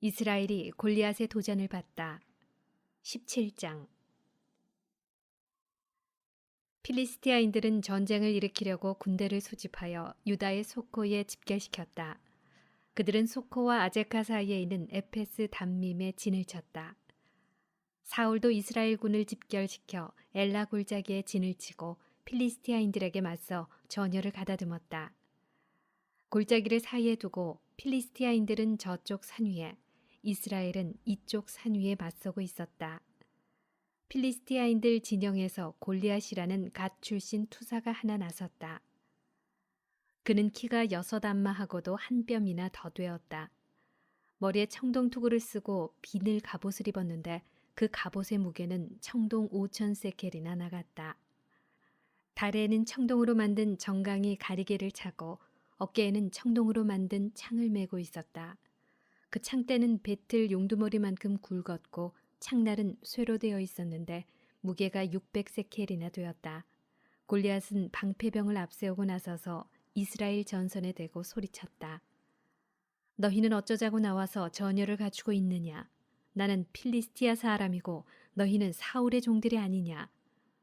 이스라엘이 골리앗의 도전을 받다. 17장. 필리스티아인들은 전쟁을 일으키려고 군대를 소집하여 유다의 소코에 집결시켰다. 그들은 소코와 아제카 사이에 있는 에페스 담밈에 진을 쳤다. 사울도 이스라엘군을 집결시켜 엘라 골짜기에 진을 치고 필리스티아인들에게 맞서 전열을 가다듬었다. 골짜기를 사이에 두고 필리스티아인들은 저쪽 산 위에, 이스라엘은 이쪽 산 위에 맞서고 있었다. 필리스티아인들 진영에서 골리앗이라는 갓 출신 투사가 하나 나섰다. 그는 키가 6안마하고도 한 뼘이나 더 되었다. 머리에 청동 투구를 쓰고 비늘 갑옷을 입었는데 그 갑옷의 무게는 청동 5,000세켈이나 나갔다. 다리에는 청동으로 만든 정강이 가리개를 차고 어깨에는 청동으로 만든 창을 메고 있었다. 그 창대는 배틀 용두머리만큼 굵었고 창날은 쇠로 되어 있었는데 무게가 600세켈이나 되었다. 골리앗은 방패병을 앞세우고 나서서 이스라엘 전선에 대고 소리쳤다. 너희는 어쩌자고 나와서 전열을 갖추고 있느냐? 나는 필리스티아 사람이고 너희는 사울의 종들이 아니냐?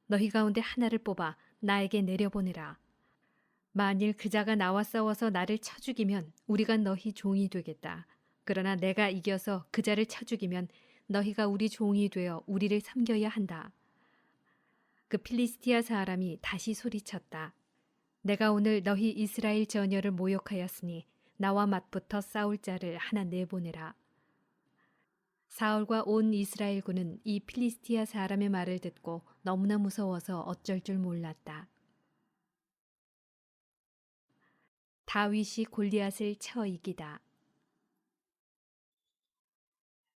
너희 가운데 하나를 뽑아 나에게 내려보내라. 만일 그자가 나와 싸워서 나를 쳐 죽이면 우리가 너희 종이 되겠다. 그러나 내가 이겨서 그자를 쳐 죽이면 너희가 우리 종이 되어 우리를 섬겨야 한다. 그 필리스티아 사람이 다시 소리쳤다. 내가 오늘 너희 이스라엘 전열을 모욕하였으니 나와 맞붙어 싸울 자를 하나 내보내라. 사울과 온 이스라엘군은 이 필리스티아 사람의 말을 듣고 너무나 무서워서 어쩔 줄 몰랐다. 다윗이 골리앗을 쳐 이기다.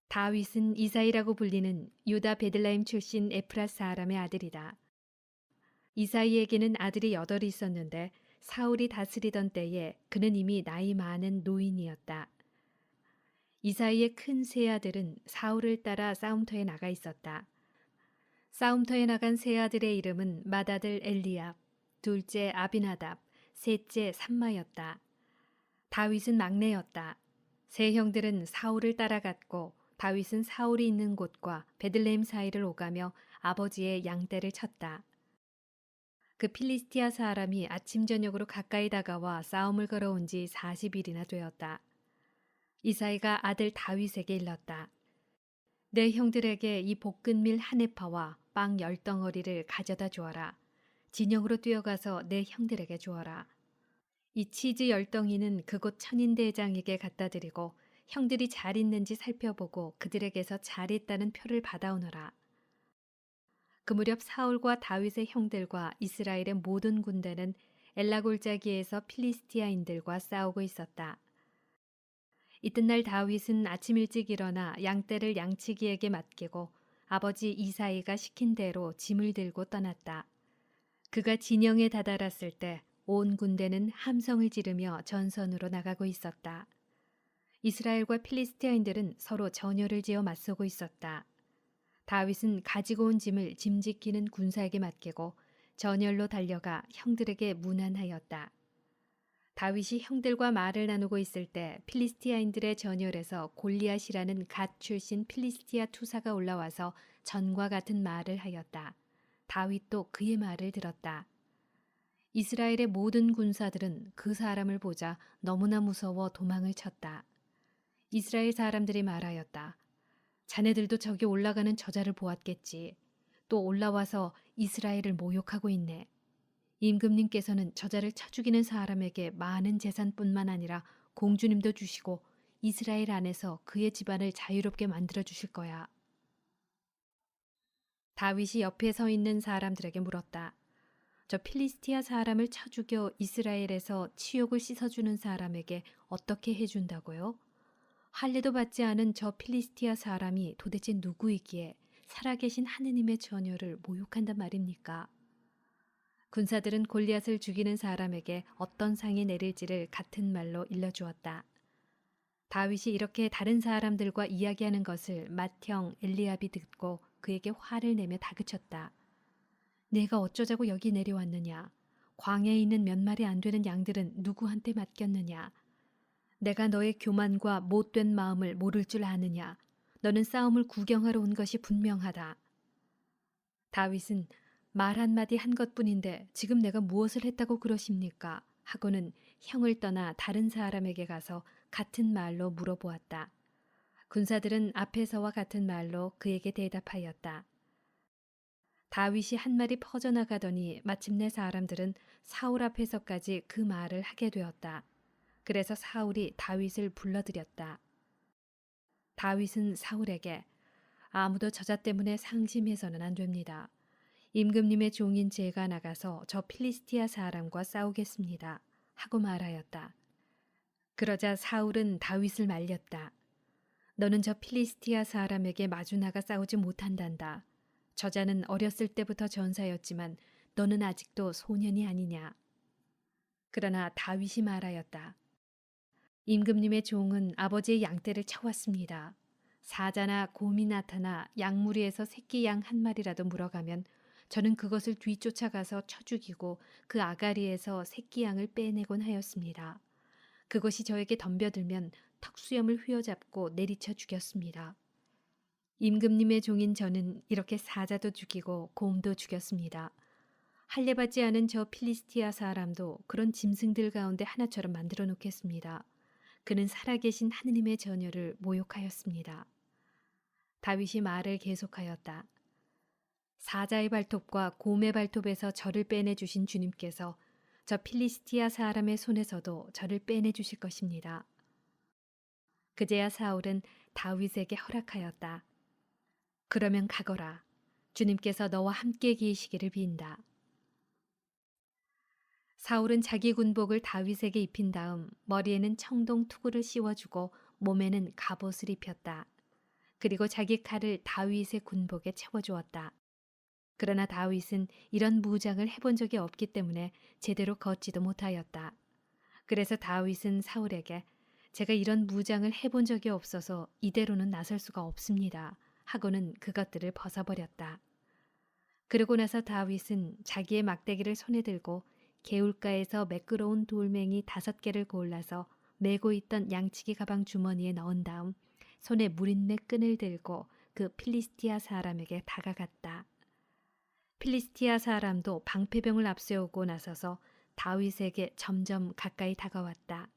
다윗은 이사이라고 불리는 유다 베들레헴 출신 에프라 사람의 아들이다. 이사이에게는 아들이 8이 있었는데 사울이 다스리던 때에 그는 이미 나이 많은 노인이었다. 이사이의 큰 세 아들은 사울을 따라 싸움터에 나가 있었다. 싸움터에 나간 세 아들의 이름은 맏아들 엘리압, 둘째 아비나답, 셋째 삼마였다. 다윗은 막내였다. 세 형들은 사울을 따라갔고 다윗은 사울이 있는 곳과 베들레헴 사이를 오가며 아버지의 양떼를 쳤다. 그 필리스티아 사람이 아침 저녁으로 가까이 다가와 싸움을 걸어온 지 40일이나 되었다. 이사이가 아들 다윗에게 일렀다. 내 형들에게 이 볶은밀 한 에파와 빵 10덩어리를 가져다 주어라. 진영으로 뛰어가서 내 형들에게 주어라. 이 치즈 10덩이는 그곳 천인대장에게 갖다 드리고 형들이 잘 있는지 살펴보고 그들에게서 잘 있다는 표를 받아오너라. 그 무렵 사울과 다윗의 형들과 이스라엘의 모든 군대는 엘라 골짜기에서 필리스티아인들과 싸우고 있었다. 이튿날 다윗은 아침 일찍 일어나 양떼를 양치기에게 맡기고 아버지 이사이가 시킨 대로 짐을 들고 떠났다. 그가 진영에 다다랐을 때 온 군대는 함성을 지르며 전선으로 나가고 있었다. 이스라엘과 필리스티아인들은 서로 전열을 지어 맞서고 있었다. 다윗은 가지고 온 짐을 짐짓기는 군사에게 맡기고 전열로 달려가 형들에게 문안하였다. 다윗이 형들과 말을 나누고 있을 때 필리스티아인들의 전열에서 골리앗이라는 갓 출신 필리스티아 투사가 올라와서 전과 같은 말을 하였다. 다윗도 그의 말을 들었다. 이스라엘의 모든 군사들은 그 사람을 보자 너무나 무서워 도망을 쳤다. 이스라엘 사람들이 말하였다. 자네들도 저기 올라가는 저자를 보았겠지. 또 올라와서 이스라엘을 모욕하고 있네. 임금님께서는 저자를 쳐 죽이는 사람에게 많은 재산뿐만 아니라 공주님도 주시고 이스라엘 안에서 그의 집안을 자유롭게 만들어 주실 거야. 다윗이 옆에 서 있는 사람들에게 물었다. 저 필리스티아 사람을 쳐 죽여 이스라엘에서 치욕을 씻어주는 사람에게 어떻게 해준다고요? 할례도 받지 않은 저 필리스티아 사람이 도대체 누구이기에 살아계신 하느님의 전열을 모욕한단 말입니까? 군사들은 골리앗을 죽이는 사람에게 어떤 상이 내릴지를 같은 말로 일러주었다. 다윗이 이렇게 다른 사람들과 이야기하는 것을 맏형 엘리압이 듣고 그에게 화를 내며 다그쳤다. 내가 어쩌자고 여기 내려왔느냐? 광야에 있는 몇 마리 안 되는 양들은 누구한테 맡겼느냐? 내가 너의 교만과 못된 마음을 모를 줄 아느냐? 너는 싸움을 구경하러 온 것이 분명하다. 다윗은 말 한마디 한 것뿐인데 지금 내가 무엇을 했다고 그러십니까? 하고는 형을 떠나 다른 사람에게 가서 같은 말로 물어보았다. 군사들은 앞에서와 같은 말로 그에게 대답하였다. 다윗이 한 말이 퍼져나가더니 마침내 사람들은 사울 앞에서까지 그 말을 하게 되었다. 그래서 사울이 다윗을 불러들였다. 다윗은 사울에게 아무도 저자 때문에 상심해서는 안 됩니다. 임금님의 종인 제가 나가서 저 필리스티아 사람과 싸우겠습니다. 하고 말하였다. 그러자 사울은 다윗을 말렸다. 너는 저 필리스티아 사람에게 마주 나가 싸우지 못한단다. 저자는 어렸을 때부터 전사였지만 너는 아직도 소년이 아니냐. 그러나 다윗이 말하였다. 임금님의 종은 아버지의 양떼를 쳐왔습니다. 사자나 곰이 나타나 양무리에서 새끼 양 한 마리라도 물어가면 저는 그것을 뒤쫓아가서 쳐 죽이고 그 아가리에서 새끼 양을 빼내곤 하였습니다. 그것이 저에게 덤벼들면 턱수염을 휘어잡고 내리쳐 죽였습니다. 임금님의 종인 저는 이렇게 사자도 죽이고 곰도 죽였습니다. 할례받지 않은 저 필리스티아 사람도 그런 짐승들 가운데 하나처럼 만들어 놓겠습니다. 그는 살아계신 하느님의 전열을 모욕하였습니다. 다윗이 말을 계속하였다. 사자의 발톱과 곰의 발톱에서 저를 빼내주신 주님께서 저 필리스티아 사람의 손에서도 저를 빼내주실 것입니다. 그제야 사울은 다윗에게 허락하였다. 그러면 가거라. 주님께서 너와 함께 계시기를 빈다. 사울은 자기 군복을 다윗에게 입힌 다음 머리에는 청동 투구를 씌워주고 몸에는 갑옷을 입혔다. 그리고 자기 칼을 다윗의 군복에 채워주었다. 그러나 다윗은 이런 무장을 해본 적이 없기 때문에 제대로 걷지도 못하였다. 그래서 다윗은 사울에게 제가 이런 무장을 해본 적이 없어서 이대로는 나설 수가 없습니다. 하고는 그것들을 벗어버렸다. 그러고 나서 다윗은 자기의 막대기를 손에 들고 개울가에서 매끄러운 돌멩이 5개를 골라서 메고 있던 양치기 가방 주머니에 넣은 다음 손에 무린매 끈을 들고 그 필리스티아 사람에게 다가갔다. 필리스티아 사람도 방패병을 앞세우고 나서서 다윗에게 점점 가까이 다가왔다.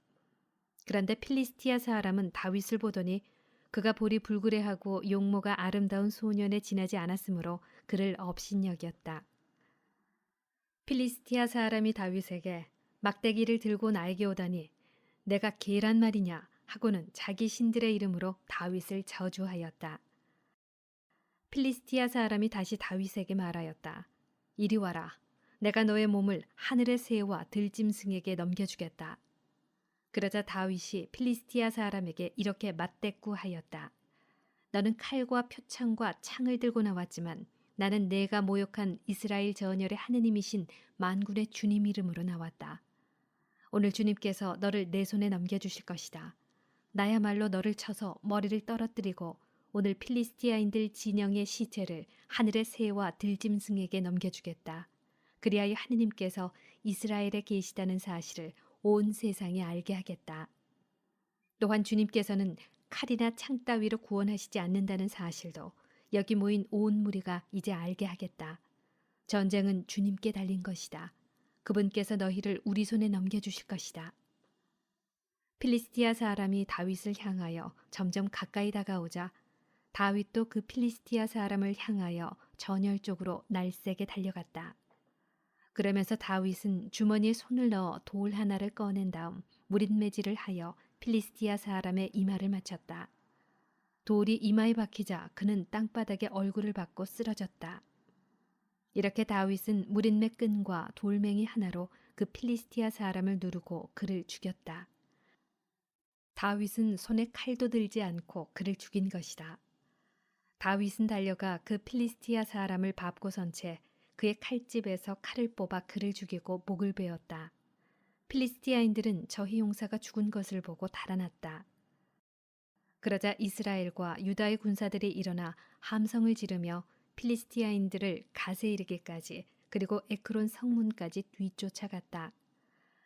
그런데 필리스티아 사람은 다윗을 보더니 그가 볼이 불그레하고 용모가 아름다운 소년에 지나지 않았으므로 그를 업신여겼다. 필리스티아 사람이 다윗에게 막대기를 들고 나에게 오다니 내가 개란 말이냐 하고는 자기 신들의 이름으로 다윗을 저주하였다. 필리스티아 사람이 다시 다윗에게 말하였다. 이리 와라. 내가 너의 몸을 하늘의 새와 들짐승에게 넘겨주겠다. 그러자 다윗이 필리스티아 사람에게 이렇게 맞대꾸하였다. 너는 칼과 표창과 창을 들고 나왔지만 나는 내가 모욕한 이스라엘 전열의 하느님이신 만군의 주님 이름으로 나왔다. 오늘 주님께서 너를 내 손에 넘겨주실 것이다. 나야말로 너를 쳐서 머리를 떨어뜨리고 오늘 필리스티아인들 진영의 시체를 하늘의 새와 들짐승에게 넘겨주겠다. 그리하여 하느님께서 이스라엘에 계시다는 사실을 온 세상에 알게 하겠다. 또한 주님께서는 칼이나 창 따위로 구원하시지 않는다는 사실도 여기 모인 온 무리가 이제 알게 하겠다. 전쟁은 주님께 달린 것이다. 그분께서 너희를 우리 손에 넘겨주실 것이다. 필리스티아 사람이 다윗을 향하여 점점 가까이 다가오자 다윗도 그 필리스티아 사람을 향하여 전열 쪽으로 날쌔게 달려갔다. 그러면서 다윗은 주머니에 손을 넣어 돌 하나를 꺼낸 다음 무린매질을 하여 필리스티아 사람의 이마를 맞췄다. 돌이 이마에 박히자 그는 땅바닥에 얼굴을 박고 쓰러졌다. 이렇게 다윗은 무린매 끈과 돌멩이 하나로 그 필리스티아 사람을 누르고 그를 죽였다. 다윗은 손에 칼도 들지 않고 그를 죽인 것이다. 다윗은 달려가 그 필리스티아 사람을 밟고 선 채 그의 칼집에서 칼을 뽑아 그를 죽이고 목을 베었다. 필리스티아인들은 저희 용사가 죽은 것을 보고 달아났다. 그러자 이스라엘과 유다의 군사들이 일어나 함성을 지르며 필리스티아인들을 갓에 이르기까지 그리고 에크론 성문까지 뒤쫓아갔다.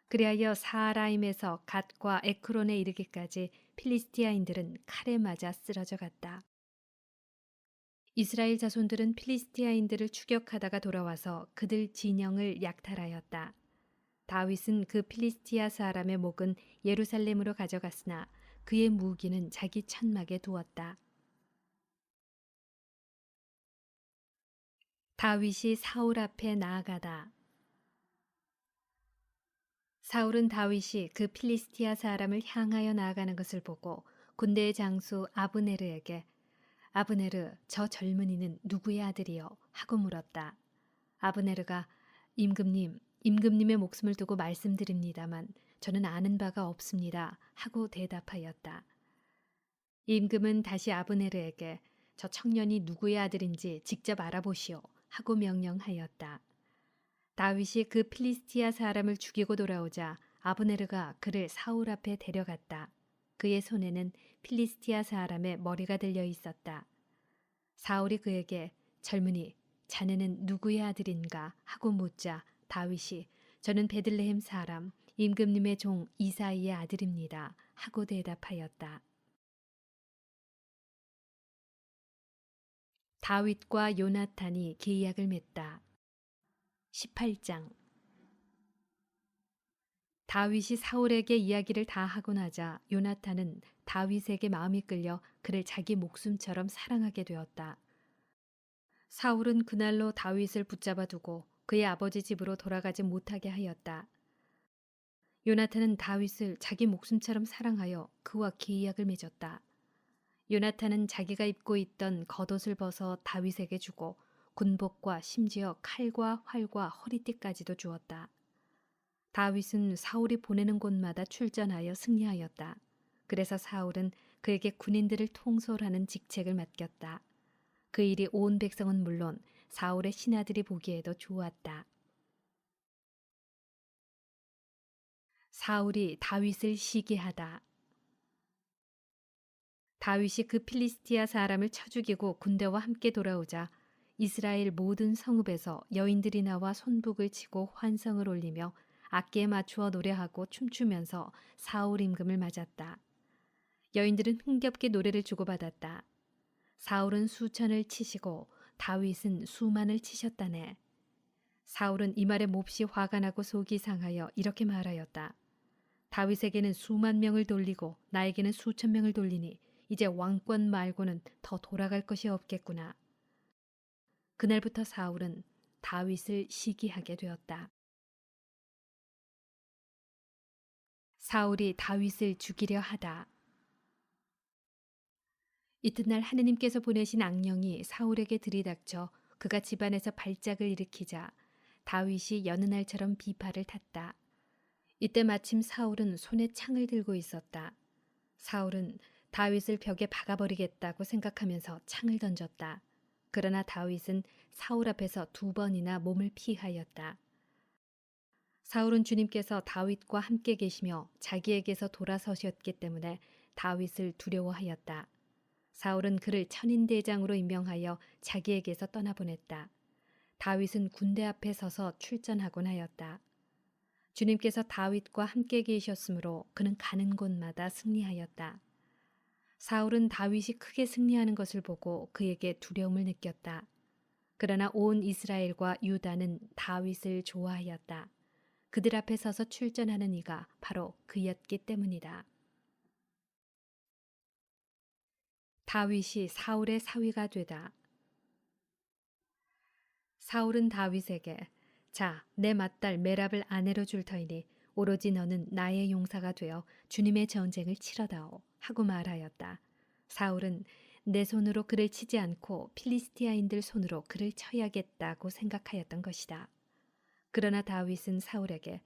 그리하여 사하라임에서 갓과 에크론에 이르기까지 필리스티아인들은 칼에 맞아 쓰러져 갔다. 이스라엘 자손들은 필리스티아인들을 추격하다가 돌아와서 그들 진영을 약탈하였다. 다윗은 그 필리스티아 사람의 목은 예루살렘으로 가져갔으나 그의 무기는 자기 천막에 두었다. 다윗이 사울 앞에 나아가다. 사울은 다윗이 그 필리스티아 사람을 향하여 나아가는 것을 보고 군대의 장수 아브네르에게 아브네르, 저 젊은이는 누구의 아들이요? 하고 물었다. 아브네르가 임금님의 목숨을 두고 말씀드립니다만 저는 아는 바가 없습니다. 하고 대답하였다. 임금은 다시 아브네르에게 저 청년이 누구의 아들인지 직접 알아보시오. 하고 명령하였다. 다윗이 그 필리스티아 사람을 죽이고 돌아오자 아브네르가 그를 사울 앞에 데려갔다. 그의 손에는 필리스티아 사람의 머리가 들려 있었다. 사울이 그에게 젊은이, 자네는 누구의 아들인가? 하고 묻자 다윗이 저는 베들레헴 사람 임금님의 종 이사이의 아들입니다. 하고 대답하였다. 다윗과 요나탄이 계약을 맺다. 18장. 다윗이 사울에게 이야기를 다 하고 나자 요나탄은 다윗에게 마음이 끌려 그를 자기 목숨처럼 사랑하게 되었다. 사울은 그날로 다윗을 붙잡아 두고 그의 아버지 집으로 돌아가지 못하게 하였다. 요나탄은 다윗을 자기 목숨처럼 사랑하여 그와 계약을 맺었다. 요나탄은 자기가 입고 있던 겉옷을 벗어 다윗에게 주고 군복과 심지어 칼과 활과 허리띠까지도 주었다. 다윗은 사울이 보내는 곳마다 출전하여 승리하였다. 그래서 사울은 그에게 군인들을 통솔하는 직책을 맡겼다. 그 일이 온 백성은 물론 사울의 신하들이 보기에도 좋았다. 사울이 다윗을 시기하다. 다윗이 그 필리스티아 사람을 쳐 죽이고 군대와 함께 돌아오자 이스라엘 모든 성읍에서 여인들이 나와 손북을 치고 환성을 올리며 악기에 맞추어 노래하고 춤추면서 사울 임금을 맞았다. 여인들은 흥겹게 노래를 주고받았다. 사울은 수천을 치시고 다윗은 수만을 치셨다네. 사울은 이 말에 몹시 화가 나고 속이 상하여 이렇게 말하였다. 다윗에게는 수만 명을 돌리고 나에게는 수천 명을 돌리니 이제 왕권 말고는 더 돌아갈 것이 없겠구나. 그날부터 사울은 다윗을 시기하게 되었다. 사울이 다윗을 죽이려 하다. 이튿날 하느님께서 보내신 악령이 사울에게 들이닥쳐 그가 집안에서 발작을 일으키자 다윗이 여느 날처럼 비파를 탔다. 이때 마침 사울은 손에 창을 들고 있었다. 사울은 다윗을 벽에 박아버리겠다고 생각하면서 창을 던졌다. 그러나 다윗은 사울 앞에서 2번이나 몸을 피하였다. 사울은 주님께서 다윗과 함께 계시며 자기에게서 돌아서셨기 때문에 다윗을 두려워하였다. 사울은 그를 천인대장으로 임명하여 자기에게서 떠나보냈다. 다윗은 군대 앞에 서서 출전하곤 하였다. 주님께서 다윗과 함께 계셨으므로 그는 가는 곳마다 승리하였다. 사울은 다윗이 크게 승리하는 것을 보고 그에게 두려움을 느꼈다. 그러나 온 이스라엘과 유다는 다윗을 좋아하였다. 그들 앞에 서서 출전하는 이가 바로 그였기 때문이다. 다윗이 사울의 사위가 되다. 사울은 다윗에게 자, 내 맏딸 메랍을 아내로 줄 터이니 오로지 너는 나의 용사가 되어 주님의 전쟁을 치러다오 하고 말하였다. 사울은 내 손으로 그를 치지 않고 필리스티아인들 손으로 그를 쳐야겠다고 생각하였던 것이다. 그러나 다윗은 사울에게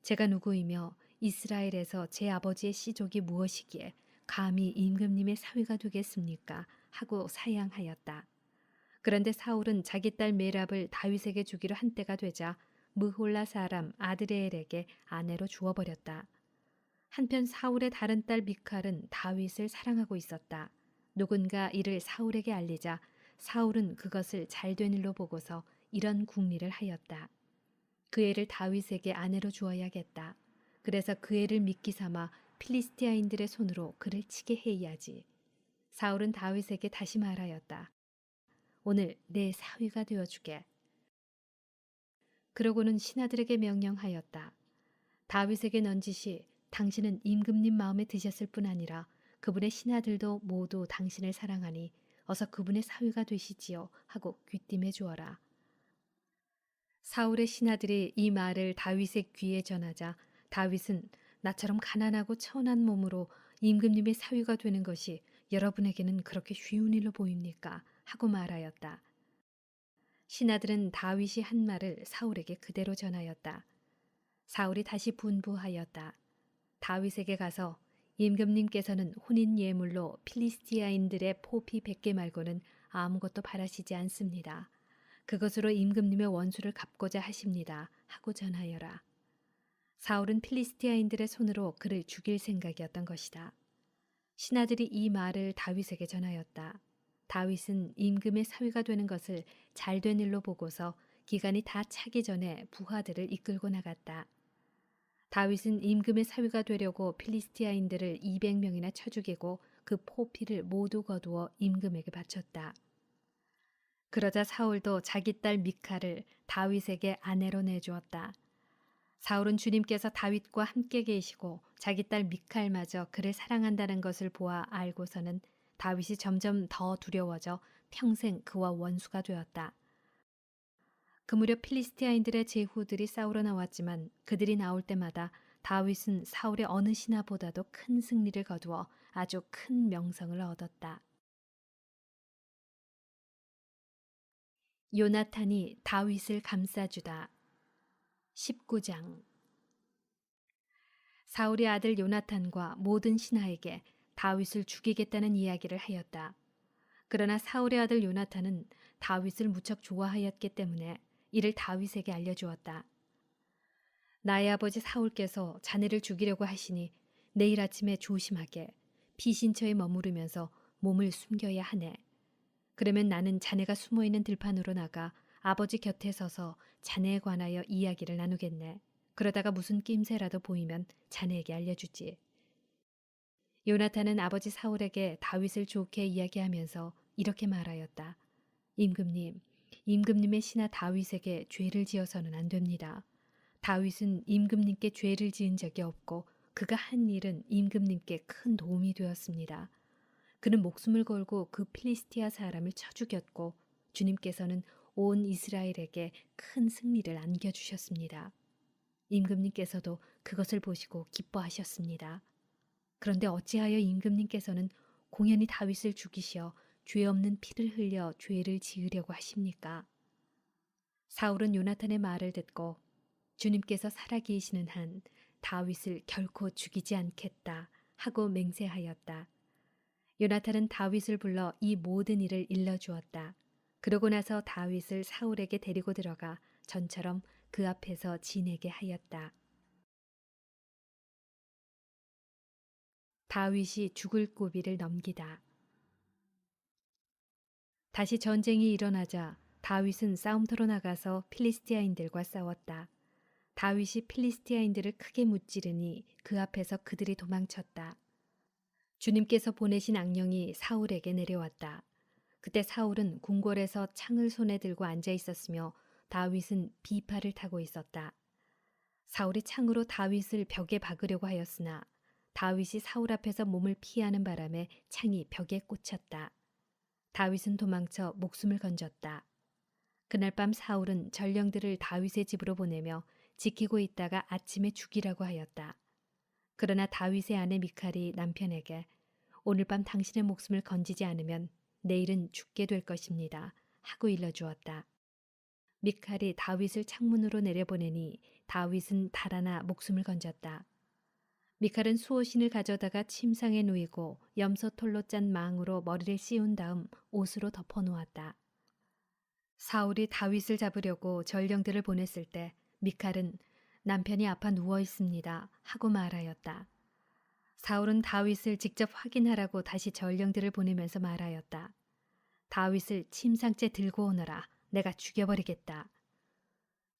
제가 누구이며 이스라엘에서 제 아버지의 씨족이 무엇이기에 감히 임금님의 사위가 되겠습니까? 하고 사양하였다. 그런데 사울은 자기 딸 메랍을 다윗에게 주기로 한 때가 되자 무홀라 사람 아드레엘에게 아내로 주어버렸다. 한편 사울의 다른 딸 미칼은 다윗을 사랑하고 있었다. 누군가 이를 사울에게 알리자 사울은 그것을 잘된 일로 보고서 이런 궁리를 하였다. 그 애를 다윗에게 아내로 주어야겠다. 그래서 그 애를 미끼 삼아 필리스티아인들의 손으로 그를 치게 해야지. 사울은 다윗에게 다시 말하였다. 오늘 내 사위가 되어주게. 그러고는 신하들에게 명령하였다. 다윗에게 넌지시 당신은 임금님 마음에 드셨을 뿐 아니라 그분의 신하들도 모두 당신을 사랑하니 어서 그분의 사위가 되시지요 하고 귀띔해 주어라. 사울의 신하들이 이 말을 다윗의 귀에 전하자 다윗은 나처럼 가난하고 천한 몸으로 임금님의 사위가 되는 것이 여러분에게는 그렇게 쉬운 일로 보입니까? 하고 말하였다. 신하들은 다윗이 한 말을 사울에게 그대로 전하였다. 사울이 다시 분부하였다. 다윗에게 가서 임금님께서는 혼인 예물로 필리스티아인들의 포피 100개 말고는 아무것도 바라시지 않습니다. 그것으로 임금님의 원수를 갚고자 하십니다. 하고 전하여라. 사울은 필리스티아인들의 손으로 그를 죽일 생각이었던 것이다. 신하들이 이 말을 다윗에게 전하였다. 다윗은 임금의 사위가 되는 것을 잘된 일로 보고서 기간이 다 차기 전에 부하들을 이끌고 나갔다. 다윗은 임금의 사위가 되려고 필리스티아인들을 200명이나 쳐 죽이고 그 포피를 모두 거두어 임금에게 바쳤다. 그러자 사울도 자기 딸 미칼을 다윗에게 아내로 내주었다. 사울은 주님께서 다윗과 함께 계시고 자기 딸 미칼마저 그를 사랑한다는 것을 보아 알고서는 다윗이 점점 더 두려워져 평생 그와 원수가 되었다. 그 무렵 필리스티아인들의 제후들이 싸우러 나왔지만 그들이 나올 때마다 다윗은 사울의 어느 신하보다도 큰 승리를 거두어 아주 큰 명성을 얻었다. 요나탄이 다윗을 감싸주다. 19장. 사울의 아들 요나탄과 모든 신하에게 다윗을 죽이겠다는 이야기를 하였다. 그러나 사울의 아들 요나탄은 다윗을 무척 좋아하였기 때문에 이를 다윗에게 알려주었다. 나의 아버지 사울께서 자네를 죽이려고 하시니 내일 아침에 조심하게 피신처에 머무르면서 몸을 숨겨야 하네. 그러면 나는 자네가 숨어있는 들판으로 나가 아버지 곁에 서서 자네에 관하여 이야기를 나누겠네. 그러다가 무슨 낌새라도 보이면 자네에게 알려주지. 요나탄은 아버지 사울에게 다윗을 좋게 이야기하면서 이렇게 말하였다. 임금님, 임금님의 신하 다윗에게 죄를 지어서는 안 됩니다. 다윗은 임금님께 죄를 지은 적이 없고 그가 한 일은 임금님께 큰 도움이 되었습니다. 그는 목숨을 걸고 그 필리스티아 사람을 쳐 죽였고 주님께서는 온 이스라엘에게 큰 승리를 안겨주셨습니다. 임금님께서도 그것을 보시고 기뻐하셨습니다. 그런데 어찌하여 임금님께서는 공연히 다윗을 죽이시어 죄 없는 피를 흘려 죄를 지으려고 하십니까? 사울은 요나탄의 말을 듣고 주님께서 살아계시는 한 다윗을 결코 죽이지 않겠다 하고 맹세하였다. 요나탄은 다윗을 불러 이 모든 일을 일러주었다. 그러고 나서 다윗을 사울에게 데리고 들어가 전처럼 그 앞에서 지내게 하였다. 다윗이 죽을 고비를 넘기다. 다시 전쟁이 일어나자 다윗은 싸움터로 나가서 필리스티아인들과 싸웠다. 다윗이 필리스티아인들을 크게 무찌르니 그 앞에서 그들이 도망쳤다. 주님께서 보내신 악령이 사울에게 내려왔다. 그때 사울은 궁궐에서 창을 손에 들고 앉아 있었으며 다윗은 비파를 타고 있었다. 사울이 창으로 다윗을 벽에 박으려고 하였으나 다윗이 사울 앞에서 몸을 피하는 바람에 창이 벽에 꽂혔다. 다윗은 도망쳐 목숨을 건졌다. 그날 밤 사울은 전령들을 다윗의 집으로 보내며 지키고 있다가 아침에 죽이라고 하였다. 그러나 다윗의 아내 미칼이 남편에게 오늘 밤 당신의 목숨을 건지지 않으면 내일은 죽게 될 것입니다. 하고 일러주었다. 미칼이 다윗을 창문으로 내려보내니 다윗은 달아나 목숨을 건졌다. 미칼은 수호신을 가져다가 침상에 누이고 염소털로 짠 망으로 머리를 씌운 다음 옷으로 덮어 놓았다. 사울이 다윗을 잡으려고 전령들을 보냈을 때 미칼은 남편이 아파 누워 있습니다. 하고 말하였다. 사울은 다윗을 직접 확인하라고 다시 전령들을 보내면서 말하였다. 다윗을 침상째 들고 오너라. 내가 죽여버리겠다.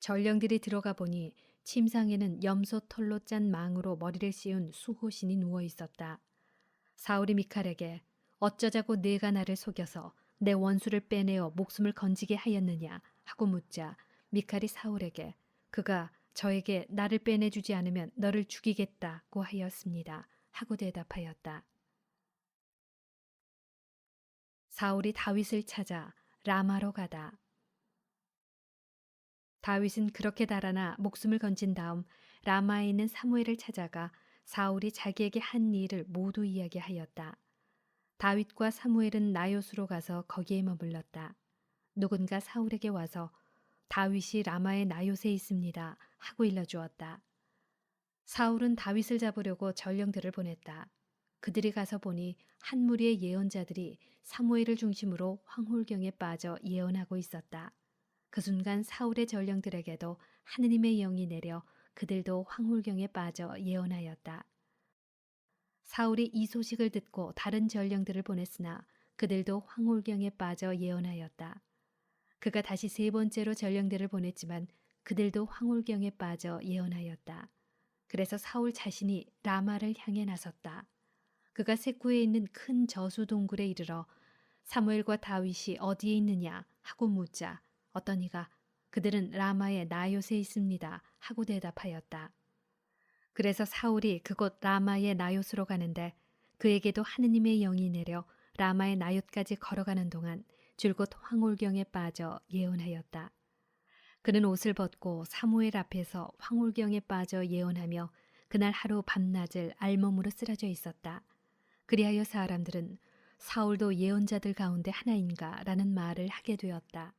전령들이 들어가 보니 침상에는 염소 털로 짠 망으로 머리를 씌운 수호신이 누워 있었다. 사울이 미칼에게 어쩌자고 네가 나를 속여서 내 원수를 빼내어 목숨을 건지게 하였느냐 하고 묻자 미칼이 사울에게 그가 저에게 나를 빼내주지 않으면 너를 죽이겠다고 하였습니다 하고 대답하였다. 사울이 다윗을 찾아 라마로 가다. 다윗은 그렇게 달아나 목숨을 건진 다음 라마에 있는 사무엘을 찾아가 사울이 자기에게 한 일을 모두 이야기하였다. 다윗과 사무엘은 나요스로 가서 거기에 머물렀다. 누군가 사울에게 와서 다윗이 라마의 나요스에 있습니다 하고 일러주었다. 사울은 다윗을 잡으려고 전령들을 보냈다. 그들이 가서 보니 한 무리의 예언자들이 사무엘을 중심으로 황홀경에 빠져 예언하고 있었다. 그 순간 사울의 전령들에게도 하느님의 영이 내려 그들도 황홀경에 빠져 예언하였다. 사울이 이 소식을 듣고 다른 전령들을 보냈으나 그들도 황홀경에 빠져 예언하였다. 그가 다시 세 번째로 전령들을 보냈지만 그들도 황홀경에 빠져 예언하였다. 그래서 사울 자신이 라마를 향해 나섰다. 그가 세쿠에 있는 큰 저수 동굴에 이르러 사무엘과 다윗이 어디에 있느냐 하고 묻자 어떤 이가 그들은 라마의 나요스에 있습니다 하고 대답하였다. 그래서 사울이 그곳 라마의 나요스로 가는데 그에게도 하느님의 영이 내려 라마의 나요까지 걸어가는 동안 줄곧 황홀경에 빠져 예언하였다. 그는 옷을 벗고 사무엘 앞에서 황홀경에 빠져 예언하며 그날 하루 밤낮을 알몸으로 쓰러져 있었다. 그리하여 사람들은 사울도 예언자들 가운데 하나인가 라는 말을 하게 되었다.